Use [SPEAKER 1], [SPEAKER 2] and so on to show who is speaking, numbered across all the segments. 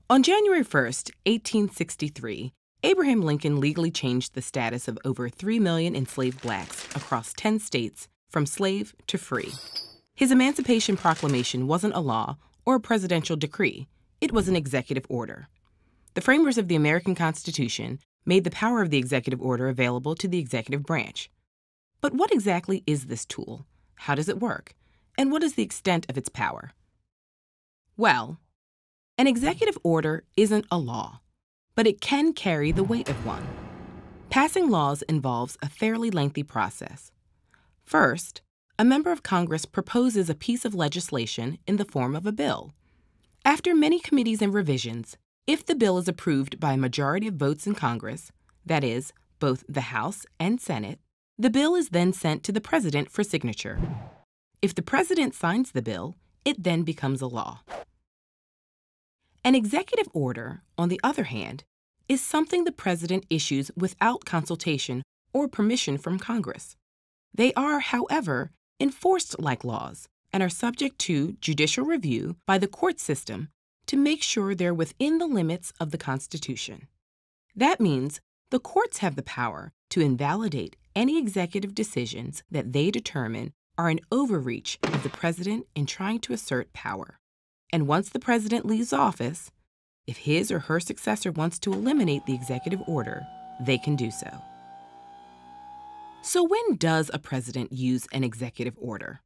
[SPEAKER 1] On January 1st, 1863, Abraham Lincoln legally changed the status of over 3 million enslaved blacks across 10 states from slave to free. His Emancipation Proclamation wasn't a law or a presidential decree. It was an executive order. The framers of the American Constitution made the power of the executive order available to the executive branch. But what exactly is this tool? How does it work? And what is the extent of its power? Well, an executive order isn't a law, but it can carry the weight of one. Passing laws involves a fairly lengthy process. First, a member of Congress proposes a piece of legislation in the form of a bill. After many committees and revisions, if the bill is approved by a majority of votes in Congress, that is, both the House and Senate, the bill is then sent to the President for signature. If the President signs the bill, it then becomes a law. An executive order, on the other hand, is something the President issues without consultation or permission from Congress. They are, however, enforced like laws and are subject to judicial review by the court system to make sure they're within the limits of the Constitution. That means the courts have the power to invalidate any executive decisions that they determine are an overreach of the President in trying to assert power. And once the President leaves office, if his or her successor wants to eliminate the executive order, they can do so. So when does a president use an executive order?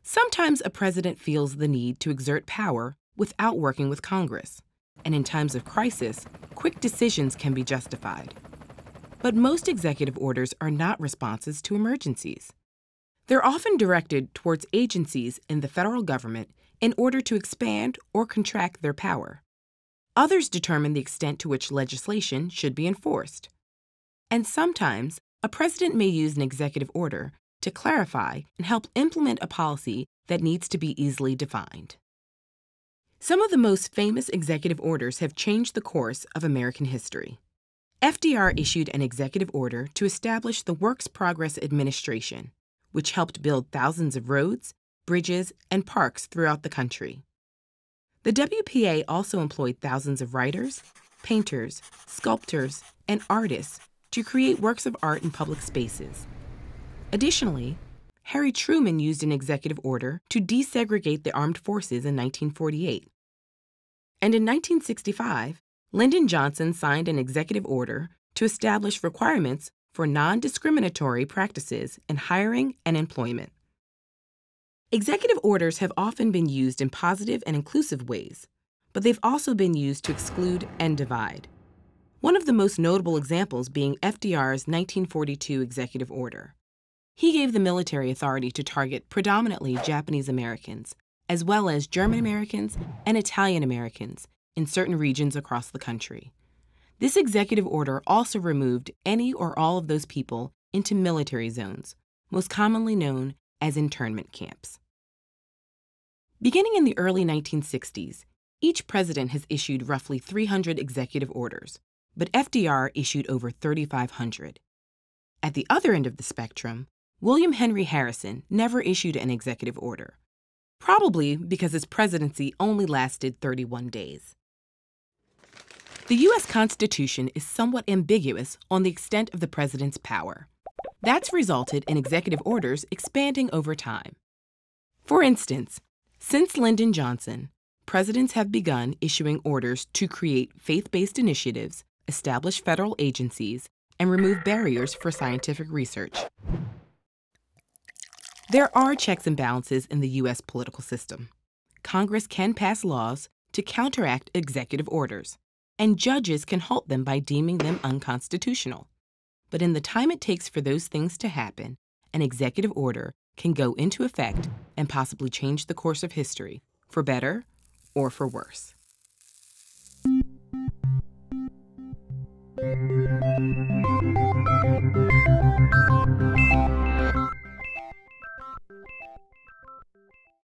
[SPEAKER 1] Sometimes a president feels the need to exert power without working with Congress, and in times of crisis, quick decisions can be justified. But most executive orders are not responses to emergencies. They're often directed towards agencies in the federal government in order to expand or contract their power. Others determine the extent to which legislation should be enforced. And sometimes, a president may use an executive order to clarify and help implement a policy that needs to be easily defined. Some of the most famous executive orders have changed the course of American history. FDR issued an executive order to establish the Works Progress Administration, which helped build thousands of roads, bridges, and parks throughout the country. The WPA also employed thousands of writers, painters, sculptors, and artists to create works of art in public spaces. Additionally, Harry Truman used an executive order to desegregate the armed forces in 1948. And in 1965, Lyndon Johnson signed an executive order to establish requirements for non-discriminatory practices in hiring and employment. Executive orders have often been used in positive and inclusive ways, but they've also been used to exclude and divide. One of the most notable examples being FDR's 1942 executive order. He gave the military authority to target predominantly Japanese Americans, as well as German Americans and Italian Americans in certain regions across the country. This executive order also removed any or all of those people into military zones, most commonly known as internment camps. Beginning in the early 1960s, each president has issued roughly 300 executive orders, but FDR issued over 3,500. At the other end of the spectrum, William Henry Harrison never issued an executive order, probably because his presidency only lasted 31 days. The U.S. Constitution is somewhat ambiguous on the extent of the president's power. That's resulted in executive orders expanding over time. For instance, since Lyndon Johnson, presidents have begun issuing orders to create faith-based initiatives, establish federal agencies, and remove barriers for scientific research. There are checks and balances in the U.S. political system. Congress can pass laws to counteract executive orders, and judges can halt them by deeming them unconstitutional. But in the time it takes for those things to happen, an executive order can go into effect and possibly change the course of history, for better or for worse.